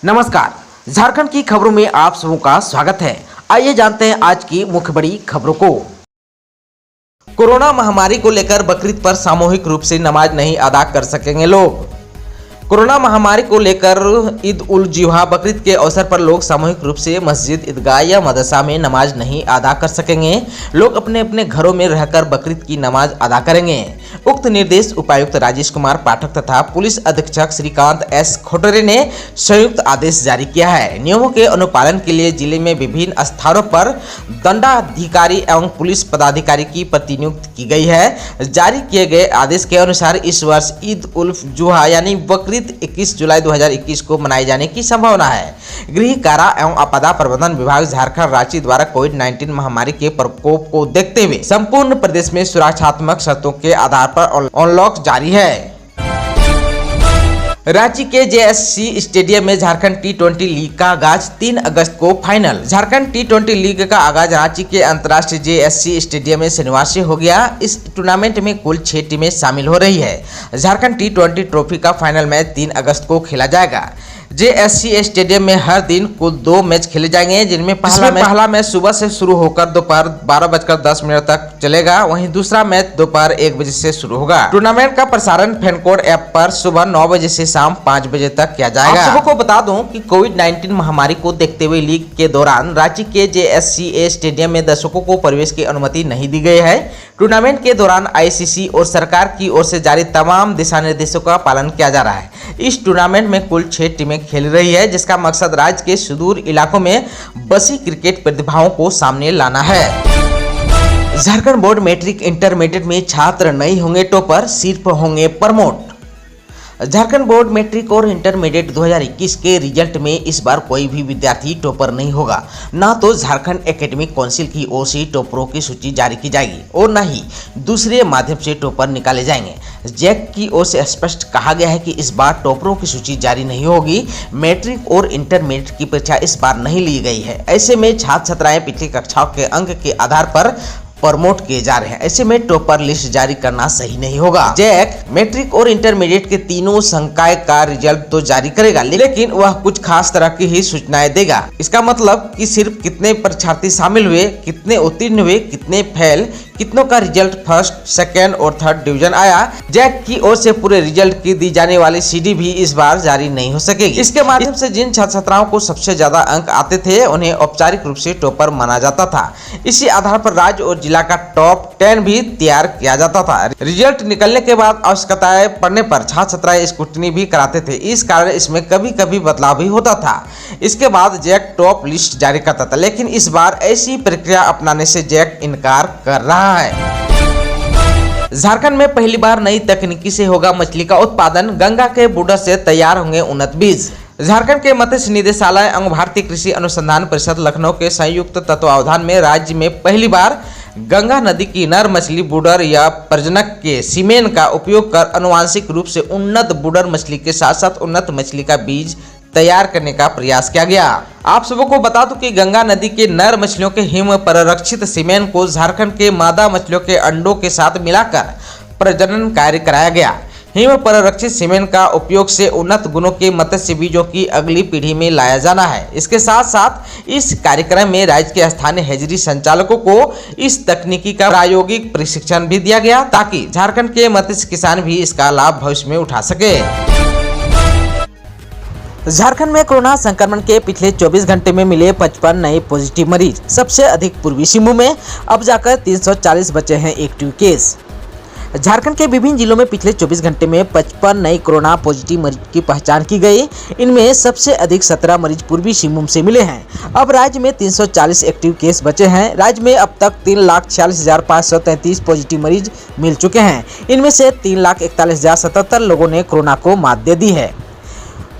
नमस्कार, झारखंड की खबरों में आप सबों का स्वागत है। आइए जानते हैं आज की मुख्य बड़ी खबरों को। कोरोना महामारी को लेकर बकरीद पर सामूहिक रूप से नमाज नहीं अदा कर सकेंगे लोग। कोरोना महामारी को लेकर ईद उल जुहा बकरीद के अवसर पर लोग सामूहिक रूप से मस्जिद, ईदगाह या मदरसा में नमाज नहीं अदा कर सकेंगे। लोग अपने अपने घरों में रहकर बकरीद की नमाज अदा करेंगे। उक्त निर्देश उपायुक्त राजेश कुमार पाठक तथा पुलिस अधीक्षक श्रीकांत एस खोटरे ने संयुक्त आदेश जारी किया है। नियमों के अनुपालन के लिए जिले में विभिन्न स्थानों पर दंडाधिकारी एवं पुलिस पदाधिकारी की प्रतिनियुक्ति की गई है। जारी किए गए आदेश के अनुसार इस वर्ष ईद उल जुहा यानी बकरीद 21 जुलाई 2021 को मनाए जाने की संभावना है। गृह कारा एवं आपदा प्रबंधन विभाग झारखंड राज्य द्वारा कोविड-19 महामारी के प्रकोप को देखते हुए संपूर्ण प्रदेश में सुरक्षात्मक शर्तों के आधार पर अनलॉक जारी है। रांची के जेएससी स्टेडियम में झारखंड टी20 लीग का आगाज 3 अगस्त को फाइनल। झारखंड टी20 लीग का आगाज रांची के अंतर्राष्ट्रीय जेएससी स्टेडियम में शनिवार से हो गया। इस टूर्नामेंट में कुल 6 टीमें शामिल हो रही है। झारखंड टी20 ट्रॉफी का फाइनल मैच 3 अगस्त को खेला जाएगा। जेएससी स्टेडियम में हर दिन कुल 2 मैच खेले जाएंगे, जिनमें पहला मैच सुबह से शुरू होकर दोपहर 12:10 तक चलेगा। वहीं दूसरा मैच दोपहर 1 बजे से शुरू होगा। टूर्नामेंट का प्रसारण फैनकोड ऐप पर सुबह 9 बजे से शाम 5 बजे तक किया जाएगा। आप सबको बता दूं कि कोविड-19 महामारी को देखते हुए लीग के दौरान रांची के जेएससी स्टेडियम में दर्शकों को प्रवेश की अनुमति नहीं दी गई है। टूर्नामेंट के दौरान आईसीसी और सरकार की ओर से जारी तमाम दिशा निर्देशों का पालन किया जा रहा है। इस टूर्नामेंट में कुल 6 टीमें खेल रही है, जिसका मकसद राज्य के सुदूर इलाकों में बसी क्रिकेट प्रतिभाओं को सामने लाना है। झारखंड बोर्ड मैट्रिक इंटरमीडिएट में छात्र नहीं होंगे टॉपर, सिर्फ होंगे प्रमोट। झारखंड बोर्ड मैट्रिक और इंटरमीडिएट 2021 के रिजल्ट में इस बार कोई भी विद्यार्थी टॉपर नहीं होगा। ना तो झारखंड एकेडमिक काउंसिल की ओर से टॉपरों की सूची जारी की जाएगी और न ही दूसरे माध्यम से टॉपर निकाले जाएंगे। जैक की ओर से स्पष्ट कहा गया है कि इस बार टॉपरों की सूची जारी नहीं होगी। मैट्रिक और इंटरमीडिएट की परीक्षा इस बार नहीं ली गई है। ऐसे में छात्र छात्राएं पिछली कक्षाओं के अंक के आधार पर प्रमोट किए जा रहे हैं। ऐसे में टॉपर लिस्ट जारी करना सही नहीं होगा। जैक मैट्रिक और इंटरमीडिएट के तीनों संकाय का रिजल्ट तो जारी करेगा, लेकिन वह कुछ खास तरह की ही सूचनाएं देगा। इसका मतलब कि सिर्फ कितने परीक्षार्थी शामिल हुए, कितने उत्तीर्ण हुए, कितने फेल, कितनों का रिजल्ट फर्स्ट, सेकेंड और थर्ड डिवीजन आया। जैक की ओर से पूरे रिजल्ट की दी जाने वाली सीडी भी इस बार जारी नहीं हो सकेगी। इसके माध्यम से जिन छात्र छात्राओं को सबसे ज्यादा अंक आते थे उन्हें औपचारिक रूप से टॉपर माना जाता था। इसी आधार पर राज्य और जिला का टॉप 10 भी तैयार किया जाता था। रिजल्ट निकलने के बाद आवश्यकताएं पड़ने पर छात्र छात्राएं स्क्रूटनी भी कराते थे। इस कारण इसमें कभी कभी बदलाव भी होता था। इसके बाद जैक टॉप लिस्ट जारी करता था, लेकिन इस बार ऐसी प्रक्रिया अपनाने से जैक इनकार कर रहा है। झारखंड में पहली बार नई तकनीकी से होगा मछली का उत्पादन। गंगा के बूढ़ा से तैयार होंगे उन्नत बीज। झारखंड के मत्स्य निदेशालय एवं भारतीय कृषि अनुसंधान परिषद लखनऊ के संयुक्त तत्वावधान में राज्य में पहली बार गंगा नदी की नर मछली बूडर या प्रजनक के सीमेन का उपयोग कर आनुवांशिक रूप से उन्नत बूडर मछली के साथ साथ उन्नत मछली का बीज तैयार करने का प्रयास किया गया। आप सबों को बता दूं कि गंगा नदी के नर मछलियों के हिम परिरक्षित सीमेन को झारखंड के मादा मछलियों के अंडों के साथ मिलाकर प्रजनन कार्य कराया गया। हिम परिरक्षित सीमेन का उपयोग से उन्नत गुणों के मत्स्य बीजों की अगली पीढ़ी में लाया जाना है। इसके साथ साथ इस कार्यक्रम में राज्य के स्थानीय हेजरी संचालकों को इस तकनीकी का प्रायोगिक प्रशिक्षण भी दिया गया, ताकि झारखंड के मत्स्य किसान भी इसका लाभ भविष्य में उठा सके। झारखंड में कोरोना संक्रमण के पिछले 24 घंटे में मिले 55 नए पॉजिटिव मरीज। सबसे अधिक पूर्वी सिंहभूम में, अब जाकर 340 बचे हैं एक्टिव केस। झारखंड के विभिन्न जिलों में पिछले 24 घंटे में 55 नए कोरोना पॉजिटिव मरीज की पहचान की गई। इनमें सबसे अधिक 17 मरीज पूर्वी सिंहभूम से मिले हैं। अब राज्य में 340 एक्टिव केस बचे हैं। राज्य में अब तक 3,46,533 पॉजिटिव मरीज मिल चुके हैं। इनमें से 3,41,077 लोगों ने कोरोना को मात दे दी है।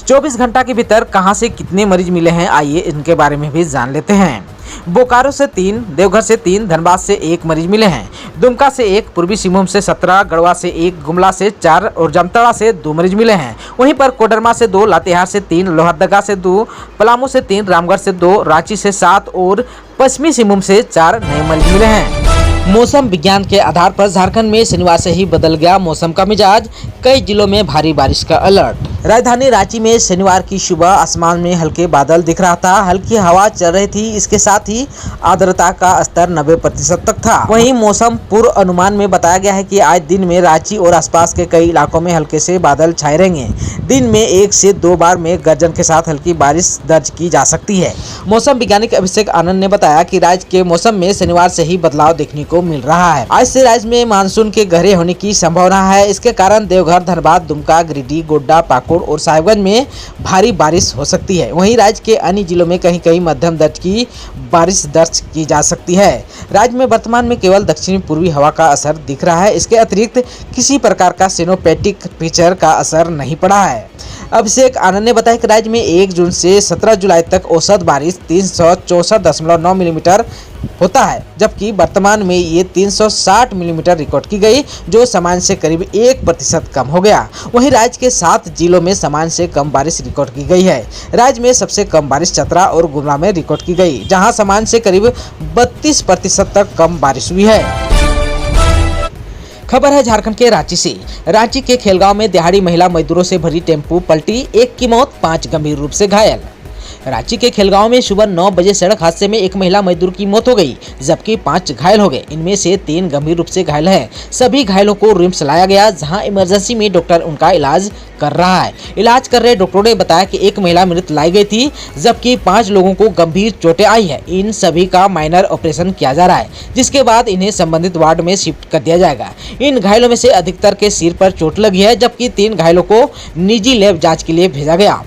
24 घंटा के भीतर कहां से कितने मरीज मिले हैं, आइए इनके बारे में भी जान लेते हैं। बोकारो से 3, देवघर से 3, धनबाद से 1 मरीज मिले हैं। दुमका से 1, पूर्वी सिंहभूम से 17, गढ़वा से 1, गुमला से 4 और जामताड़ा से 2 मरीज मिले हैं। वहीं पर कोडरमा से 2, लातेहार से 3, लोहरदगा से 2, पलामू से 3, रामगढ़ से 2, रांची से 7 और पश्चिमी सिंहभूम से 4 नए मरीज मिले हैं। मौसम विज्ञान के आधार पर झारखंड में शनिवार से ही बदल गया मौसम का मिजाज। कई जिलों में भारी बारिश का अलर्ट। राजधानी रांची में शनिवार की सुबह आसमान में हल्के बादल दिख रहा था। हल्की हवा चल रही थी। इसके साथ ही आर्द्रता का स्तर 90% तक था। वहीं मौसम पूर्व अनुमान में बताया गया है कि आज दिन में रांची और आसपास के कई इलाकों में हल्के से बादल छाए रहेंगे। दिन में 1 से 2 बार मेघ गर्जन के साथ हल्की बारिश दर्ज की जा सकती है। मौसम वैज्ञानिक अभिषेक आनंद ने बताया कि राज्य के मौसम में शनिवार से ही बदलाव देखने को मिल रहा है। आज से राज्य में मानसून के गहरे होने की संभावना है। इसके कारण देवघर, धनबाद, दुमका, गिरिडीह, गोड्डा, पाकुड़ और साहिबगंज में भारी बारिश हो सकती है। वहीं राज्य के अन्य जिलों में कहीं कहीं मध्यम दर्ज की बारिश दर्ज की जा सकती है। राज्य में वर्तमान में केवल दक्षिणी पूर्वी हवा का असर दिख रहा है। इसके अतिरिक्त किसी प्रकार का सिनोपेटिक फीचर का असर नहीं पड़ा है। अभिषेक आनंद ने बताया कि राज्य में 1 जून से 17 जुलाई तक औसत बारिश 364.9 मिलीमीटर होता है, जबकि वर्तमान में ये 360 मिलीमीटर रिकॉर्ड की गई, जो सामान्य से करीब 1% कम हो गया। वहीं राज्य के 7 जिलों में सामान्य से कम बारिश रिकॉर्ड की गई है। राज्य में सबसे कम बारिश चतरा और गुमला में रिकॉर्ड की गई, जहां सामान्य से करीब 32% तक कम बारिश हुई है। खबर है झारखंड के रांची से। रांची के खेलगांव में दिहाड़ी महिला मजदूरों से भरी टेम्पू पलटी, 1 की मौत, 5 गंभीर रूप से घायल। रांची के खेलगांव में सुबह 9 बजे सड़क हादसे में 1 महिला मजदूर की मौत हो गई, जबकि 5 घायल हो गए। इनमें से 3 गंभीर रूप से घायल हैं। सभी घायलों को रिम्स लाया गया, जहां इमरजेंसी में डॉक्टर उनका इलाज कर रहा है। इलाज कर रहे डॉक्टरों ने बताया कि 1 महिला मृत लाई गई थी, जबकि 5 लोगों को गंभीर चोटें आई है। इन सभी का माइनर ऑपरेशन किया जा रहा है, जिसके बाद इन्हें संबंधित वार्ड में शिफ्ट कर दिया जाएगा। इन घायलों में से अधिकतर के सिर पर चोट लगी है, जबकि 3 घायलों को निजी लैब जाँच के लिए भेजा गया।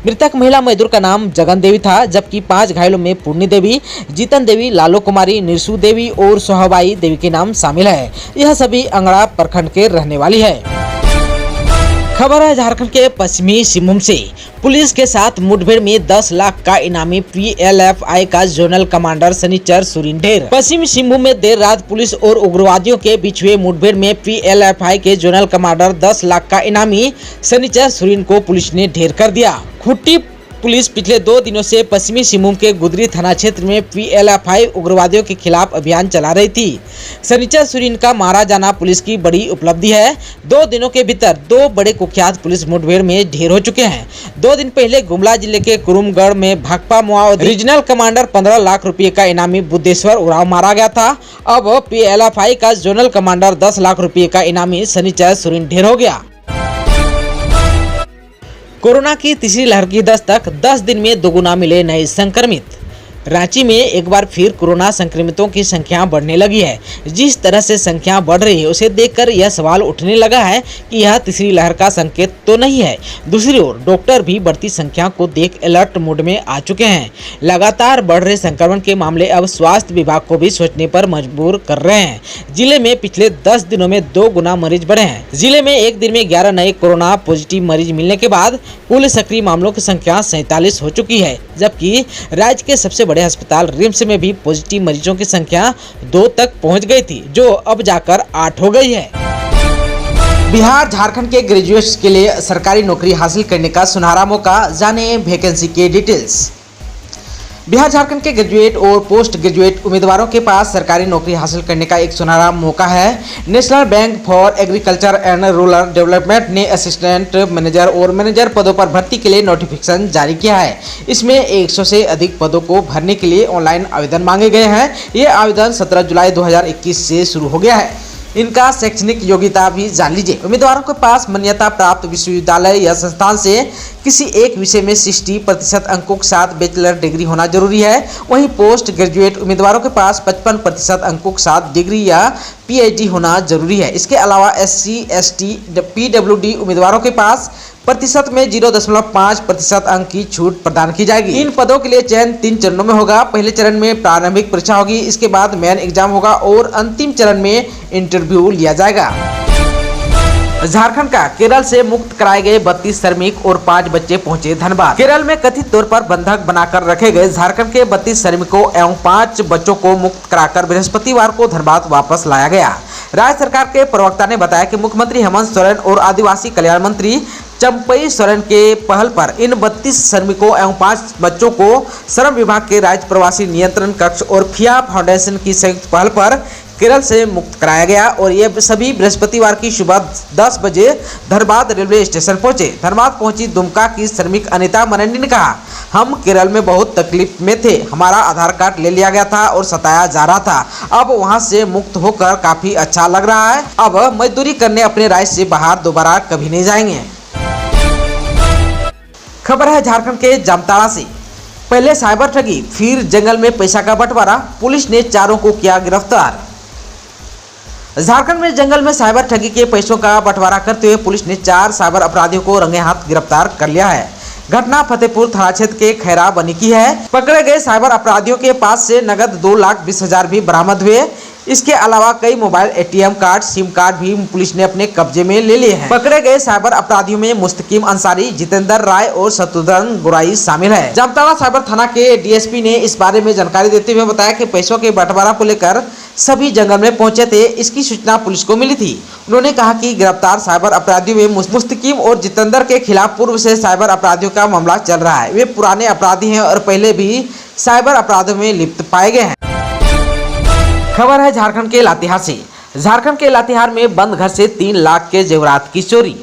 मृतक महिला मजदूर का नाम जगन देवी था, जबकि 5 घायलों में पूर्णी देवी, जीतन देवी, लालो कुमारी, निरसू देवी और सोहाबाई देवी के नाम शामिल है। यह सभी अंगड़ा प्रखंड के रहने वाली है। खबर है झारखंड के पश्चिमी सिंहभूम से। पुलिस के साथ मुठभेड़ में 10 लाख का इनामी PLFI का जोनल कमांडर शनिचर सुरीन ढेर। पश्चिमी सिंहभूम में देर रात पुलिस और उग्रवादियों के बीच हुए मुठभेड़ में PLFI के जोनल कमांडर 10 लाख का इनामी शनिचर सुरीन को पुलिस ने ढेर कर दिया। खुट्टी पुलिस पिछले 2 दिनों से पश्चिमी सिंहभूम के गुदरी थाना क्षेत्र में PLFI उग्रवादियों के खिलाफ अभियान चला रही थी। शनिचर सुरीन का मारा जाना पुलिस की बड़ी उपलब्धि है। 2 दिनों के भीतर 2 बड़े कुख्यात पुलिस मुठभेड़ में ढेर हो चुके हैं। 2 दिन पहले गुमला जिले के कुरुमगढ़ में भाकपा माओवादी रीजनल कमांडर 15 लाख रुपए का इनामी बुद्धेश्वर उरांव मारा गया था। अब PLFI का जोनल कमांडर 10 लाख रुपए का इनामी शनिचर सुरीन ढेर हो गया। कोरोना की तीसरी लहर की दस्तक, 10 दिन में दोगुना मिले नए संक्रमित। रांची में एक बार फिर कोरोना संक्रमितों की संख्या बढ़ने लगी है। जिस तरह से संख्या बढ़ रही है, उसे देखकर यह सवाल उठने लगा है कि यह तीसरी लहर का संकेत तो नहीं है। दूसरी ओर डॉक्टर भी बढ़ती संख्या को देख अलर्ट मोड में आ चुके हैं। लगातार बढ़ रहे संक्रमण के मामले अब स्वास्थ्य विभाग को भी सोचने पर मजबूर कर रहे हैं। जिले में पिछले 10 दिनों में 2 गुना मरीज बढ़े हैं। जिले में एक दिन में 11 नए कोरोना पॉजिटिव मरीज मिलने के बाद कुल सक्रिय मामलों की संख्या 47 हो चुकी है, जबकि राज्य के सबसे बड़े अस्पताल रिम्स में भी पॉजिटिव मरीजों की संख्या 2 तक पहुंच गई थी, जो अब जाकर 8 हो गई है। बिहार झारखंड के ग्रेजुएट्स के लिए सरकारी नौकरी हासिल करने का सुनहरा मौका, जाने वैकेंसी के डिटेल्स। बिहार झारखंड के ग्रेजुएट और पोस्ट ग्रेजुएट उम्मीदवारों के पास सरकारी नौकरी हासिल करने का एक सुनहरा मौका है। National bank for agriculture and rural development ने असिस्टेंट मैनेजर और मैनेजर पदों पर भर्ती के लिए नोटिफिकेशन जारी किया है। इसमें 100 से अधिक पदों को भरने के लिए ऑनलाइन आवेदन मांगे गए हैं। ये आवेदन 17 जुलाई 2021 से शुरू हो गया है। इनका शैक्षणिक योग्यता भी जान लीजिए। उम्मीदवारों के पास मान्यता प्राप्त विश्वविद्यालय या संस्थान से किसी एक विषय में 60% अंकों के साथ बैचलर डिग्री होना जरूरी है। वहीं पोस्ट ग्रेजुएट उम्मीदवारों के पास 55% अंकों के साथ डिग्री या PhD होना जरूरी है। इसके अलावा SC, ST, PWD उम्मीदवारों के पास प्रतिशत में 0.5% अंक की छूट प्रदान की जाएगी। इन पदों के लिए चयन 3 चरणों में होगा। पहले चरण में प्रारंभिक परीक्षा होगी, इसके बाद मेन एग्जाम होगा और अंतिम चरण में इंटरव्यू लिया जाएगा। झारखंड का केरल से मुक्त कराए गए 32 श्रमिक और 5 बच्चे पहुंचे धनबाद। केरल में कथित तौर पर बंधक बनाकर रखे गए झारखंड के 32 श्रमिकों एवं 5 बच्चों को मुक्त कराकर बृहस्पतिवार को धनबाद वापस लाया गया। राज्य सरकार के प्रवक्ता ने बताया कि मुख्यमंत्री हेमंत सोरेन और आदिवासी कल्याण मंत्री चंपई सोरेन के पहल पर इन 32 श्रमिकों एवं 5 बच्चों को श्रम विभाग के राज्य प्रवासी नियंत्रण कक्ष और फिया फाउंडेशन की संयुक्त पहल पर केरल से मुक्त कराया गया और ये सभी बृहस्पतिवार की सुबह 10 बजे धनबाद रेलवे स्टेशन पहुंचे। धनबाद पहुंची दुमका की श्रमिक अनिता मरंडी ने कहा, हम केरल में बहुत तकलीफ में थे, हमारा आधार कार्ड ले लिया गया था और सताया जा रहा था। अब वहां से मुक्त होकर काफी अच्छा लग रहा है। अब मजदूरी करने अपने राज्य से बाहर दोबारा कभी नहीं जाएंगे। खबर है झारखंड के जामताड़ा से। पहले साइबर ठगी, फिर जंगल में पैसा का बंटवारा, पुलिस ने चारों को किया गिरफ्तार। झारखंड में जंगल में साइबर ठगी के पैसों का बंटवारा करते हुए पुलिस ने 4 साइबर अपराधियों को रंगे हाथ गिरफ्तार कर लिया है। घटना फतेहपुर थाना क्षेत्र के खैरा बनी की है। पकड़े गए साइबर अपराधियों के पास से नगद 2,20,000 भी बरामद हुए। इसके अलावा कई mobile, ATM card, SIM card भी पुलिस ने अपने कब्जे में ले लिए हैं। पकड़े गए साइबर अपराधियों में मुस्तकीम अंसारी, जितेंद्र राय और शत्रुघ्न गोराई शामिल है। जामताड़ा साइबर थाना के डीएसपी ने इस बारे में जानकारी देते हुए बताया कि पैसों के बंटवारा को लेकर सभी जंगल में पहुंचे थे। इसकी सूचना पुलिस को मिली थी। उन्होंने कहा कि गिरफ्तार साइबर अपराधियों में मुस्तकीम और जितेंद्र के खिलाफ पूर्व से साइबर अपराधियों का मामला चल रहा है। वे पुराने अपराधी हैं और पहले भी साइबर अपराधों में लिप्त पाए गए हैं। खबर है झारखंड के लातेहार से। झारखंड के लातेहार में बंद घर से 3 लाख के जेवरात की चोरी।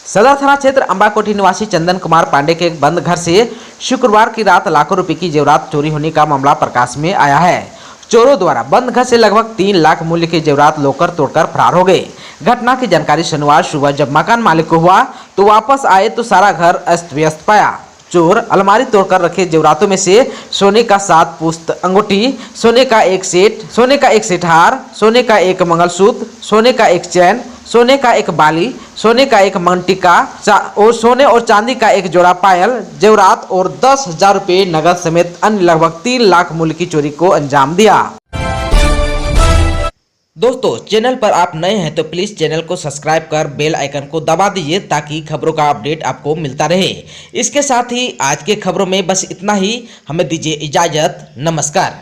सदर थाना क्षेत्र अंबाकोठी निवासी चंदन कुमार पांडे के बंद घर से शुक्रवार की रात लाखों रुपए की जेवरात चोरी होने का मामला प्रकाश में आया है। चोरों द्वारा बंद घर से लगभग 3 लाख मूल्य के जेवरात लोकर तोड़कर फरार हो गए। घटना की जानकारी शनिवार सुबह जब मकान मालिक को हुआ तो वापस आए तो सारा घर अस्त व्यस्त पाया। चोर अलमारी तोड़कर रखे जेवरातों में से सोने का 7 पुस्त अंगूठी, सोने का एक सेट हार, सोने का एक मंगलसूत्र, सोने का एक चैन, सोने का एक बाली, सोने का एक मंगटिका और सोने और चांदी का एक जोड़ा पायल, जेवरात और 10,000 रुपये नगद समेत अन्य लगभग 3 लाख मूल्य की चोरी को अंजाम दिया। दोस्तों, चैनल पर आप नए हैं तो प्लीज़ चैनल को सब्सक्राइब कर बेल आइकन को दबा दीजिए ताकि खबरों का अपडेट आपको मिलता रहे। इसके साथ ही आज के खबरों में बस इतना ही। हमें दीजिए इजाज़त। नमस्कार।